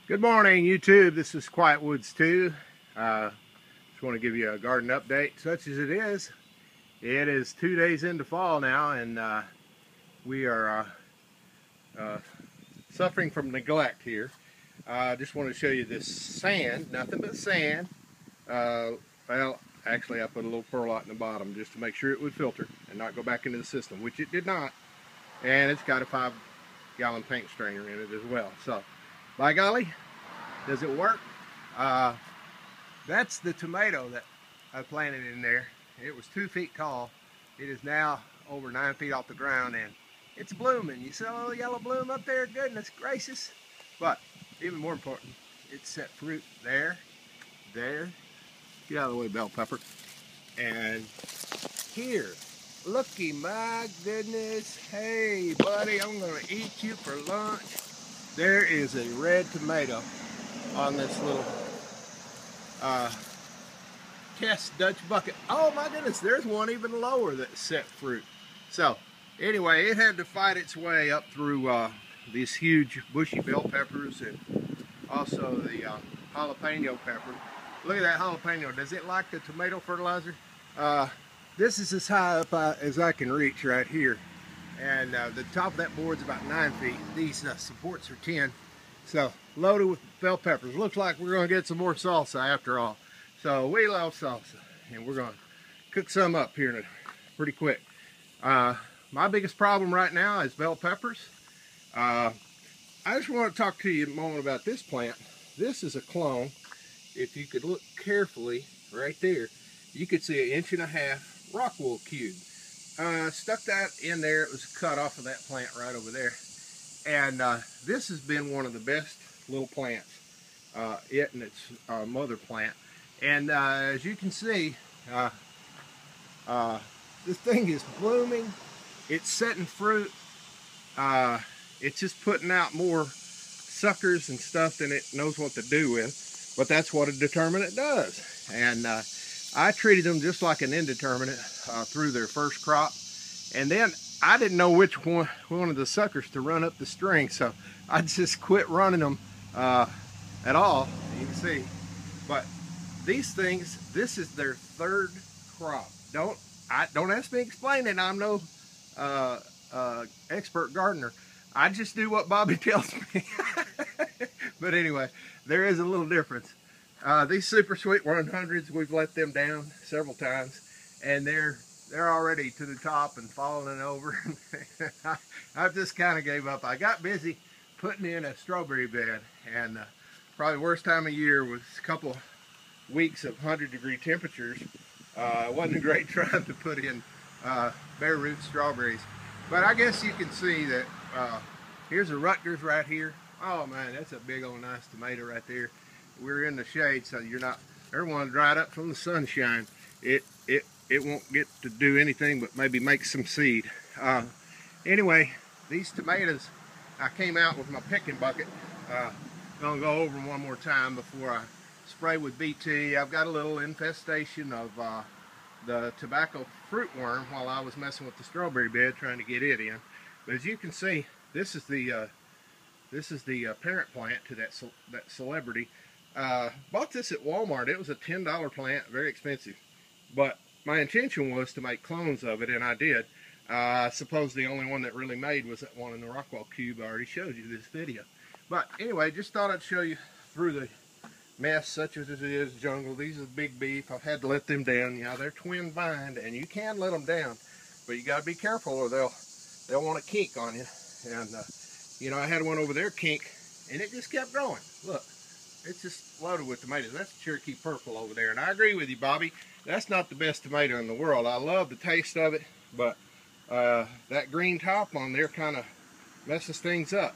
Good morning, YouTube. This is Quiet Woods 2. Just want to give you a garden update, such as it is. It is 2 days into fall now, and we are suffering from neglect here. I just want to show you this sand, nothing but sand. Well, actually I put a little perlite in the bottom just to make sure it would filter and not go back into the system, which it did not. And it's got a 5-gallon paint strainer in it as well. So, by golly, does it work? That's the tomato that I planted in there. It was 2 feet tall. It is now over 9 feet off the ground, and it's blooming. You see a little yellow bloom up there? Goodness gracious. But even more important, it's set fruit there. Get out of the way, bell pepper. And here. Looky, my goodness. Hey, buddy, I'm gonna eat you for lunch. There is a red tomato on this little test Dutch bucket. Oh my goodness, there's one even lower that set fruit. So anyway, it had to fight its way up through these huge bushy bell peppers and also the jalapeno pepper. Look at that jalapeno. Does it like the tomato fertilizer? This is as high up as I can reach right here. And the top of that board's about 9 feet. These supports are 10. So loaded with bell peppers. Looks like we're going to get some more salsa after all. So we love salsa, and we're going to cook some up here pretty quick. My biggest problem right now is bell peppers. I just want to talk to you a moment about this plant. This is a clone. If you could look carefully right there, you could see 1.5 inch rock wool cube. Stuck that in there. It was cut off of that plant right over there. And this has been one of the best little plants. It and its mother plant. And as you can see, this thing is blooming. It's setting fruit. It's just putting out more suckers and stuff than it knows what to do with. But that's what a determinate does. And I treated them just like an indeterminate through their first crop. And then I didn't know which one of the suckers to run up the string, so I just quit running them at all. You can see. But these things, this is their 3rd crop. Don't ask me to explain it. I'm no expert gardener. I just do what Bobby tells me. But anyway, there is a little difference. These Super Sweet 100s, we've let them down several times, and they're already to the top and falling over. I just kind of gave up. I got busy putting in a strawberry bed, and probably the worst time of year was a couple weeks of 100-degree temperatures. It wasn't a great time to put in bare root strawberries. But I guess you can see that here's a Rutgers right here. Oh man, that's a big old nice tomato right there. We're in the shade, so you're not, everyone dried up from the sunshine. It won't get to do anything but maybe make some seed. Anyway, these tomatoes, I came out with my picking bucket. Gonna go over them one more time before I spray with BT. I've got a little infestation of the tobacco fruit worm while I was messing with the strawberry bed trying to get it in. But as you can see, this is the parent plant to that celebrity. Bought this at Walmart. It was a $10 plant, very expensive. But my intention was to make clones of it, and I did. I suppose the only one that really made was that one in the Rockwell cube I already showed you this video. But anyway, just thought I'd show you through the mess, such as it is, jungle. These are big beef. I've had to let them down. Yeah, they're twin vined, and you can let them down, but you got to be careful, or they'll want to kink on you. And you know, I had one over there kink, and it just kept growing. Look. It's just loaded with tomatoes. That's Cherokee Purple over there. And I agree with you, Bobby. That's not the best tomato in the world. I love the taste of it, but that green top on there kind of messes things up.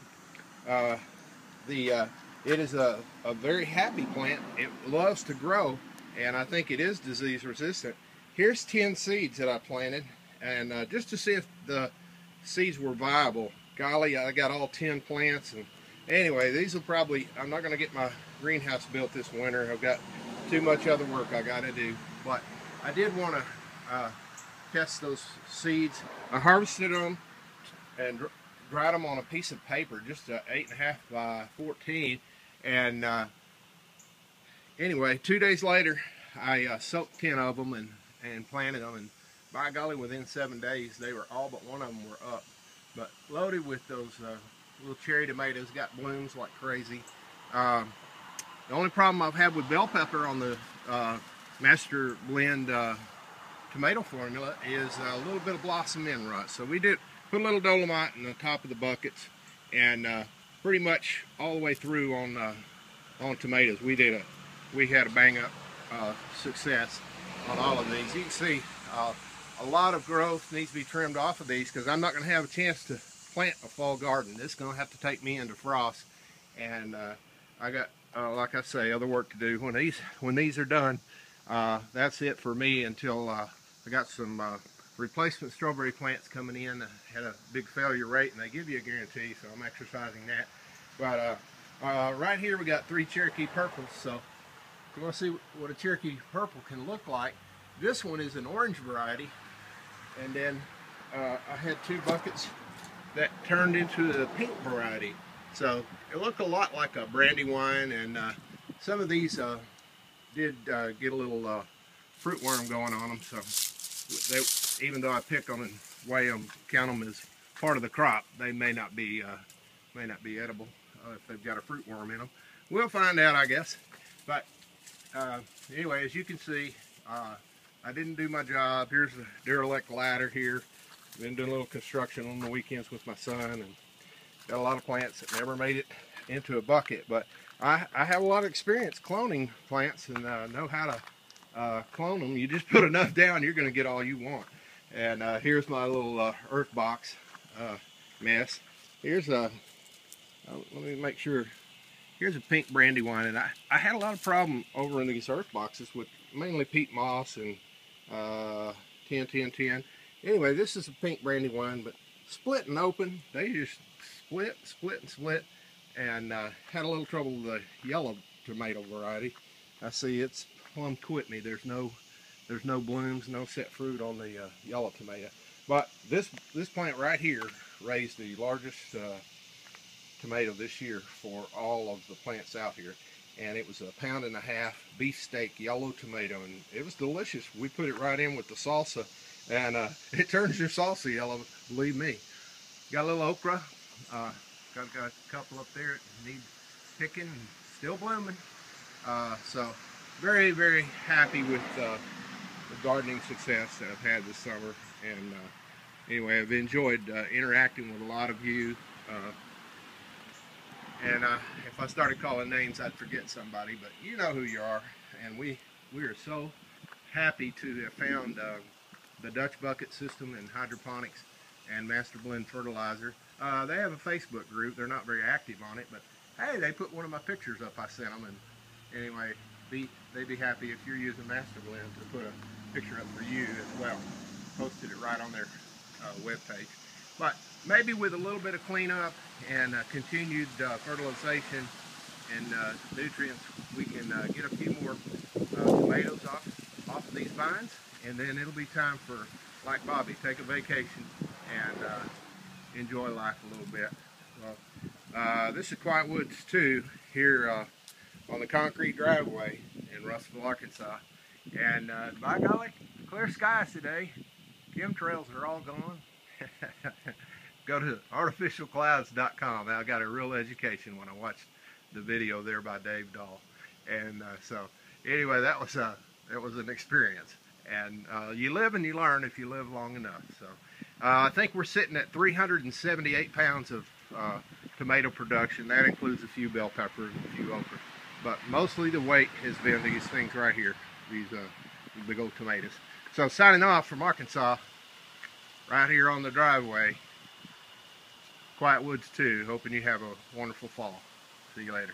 It is a very happy plant. It loves to grow, and I think it is disease resistant. Here's 10 seeds that I planted, and just to see if the seeds were viable. Golly, I got all 10 plants, and anyway, these will probably, I'm not going to get my greenhouse built this winter. I've got too much other work I got to do. But I did want to test those seeds. I harvested them and dried them on a piece of paper, just 8.5 by 14. And anyway, 2 days later, I soaked 10 of them and planted them. And by golly, within 7 days, they were all but one of them were up. But loaded with those little cherry tomatoes, got blooms like crazy. The only problem I've had with bell pepper on the MASTERBLEND tomato formula is a little bit of blossom end rot. So we did put a little dolomite in the top of the buckets, and pretty much all the way through on tomatoes we had a bang up success on all of these. You can see a lot of growth needs to be trimmed off of these because I'm not going to have a chance to plant a fall garden. This is going to have to take me into frost, and I got like I say, other work to do. When these are done, that's it for me until I got some replacement strawberry plants coming in. I had a big failure rate, and they give you a guarantee, so I'm exercising that. But right here we got 3 Cherokee purples. So if you want to see what a Cherokee purple can look like, this one is an orange variety, and then I had 2 buckets that turned into the pink variety. So it looked a lot like a Brandywine, and some of these did get a little fruit worm going on them. So even though I pick them and weigh them, count them as part of the crop, they may not be edible if they've got a fruit worm in them. We'll find out, I guess. But anyway, as you can see, I didn't do my job. Here's the derelict ladder here. Been doing a little construction on the weekends with my son, and got a lot of plants that never made it into a bucket. But I have a lot of experience cloning plants, and know how to clone them. You just put enough down, you're going to get all you want. And here's my little earth box mess. Here's a, let me make sure. Here's a pink Brandywine, and I had a lot of problem over in these earth boxes with mainly peat moss and 10-10-10. Anyway, this is a pink Brandywine, but split and open. They just split, and had a little trouble with the yellow tomato variety. I see it's plumb quit me. There's no blooms, no set fruit on the yellow tomato. But this plant right here raised the largest tomato this year for all of the plants out here, and it was 1.5 pound beefsteak yellow tomato, and it was delicious. We put it right in with the salsa, and it turns your salsa yellow, believe me. Got a little okra, got a couple up there that need picking and still blooming. So very, very happy with the gardening success that I've had this summer. And anyway, I've enjoyed interacting with a lot of you. And if I started calling names, I'd forget somebody, but you know who you are. And we are so happy to have found the Dutch bucket system and hydroponics and MASTERBLEND fertilizer. They have a Facebook group. They're not very active on it, but hey, they put one of my pictures up I sent them. And anyway, they'd be happy if you're using MASTERBLEND to put a picture up for you as well. Posted it right on their webpage. But maybe with a little bit of cleanup and continued fertilization and nutrients, we can get a few more tomatoes off of these vines, and then it'll be time for, like Bobby, take a vacation and enjoy life a little bit. Well, this is Quiet Woods 2 here on the concrete driveway in Russellville, Arkansas. And by golly, clear skies today. Chemtrails are all gone. Go to artificialclouds.com. I got a real education when I watched the video there by Dave Dahl. And so anyway, that was an experience. And you live and you learn if you live long enough. So I think we're sitting at 378 pounds of tomato production. That includes a few bell peppers and a few okra. But mostly the weight has been these things right here, these big old tomatoes. So signing off from Arkansas, right here on the driveway, Quiet Woods 2, hoping you have a wonderful fall. See you later.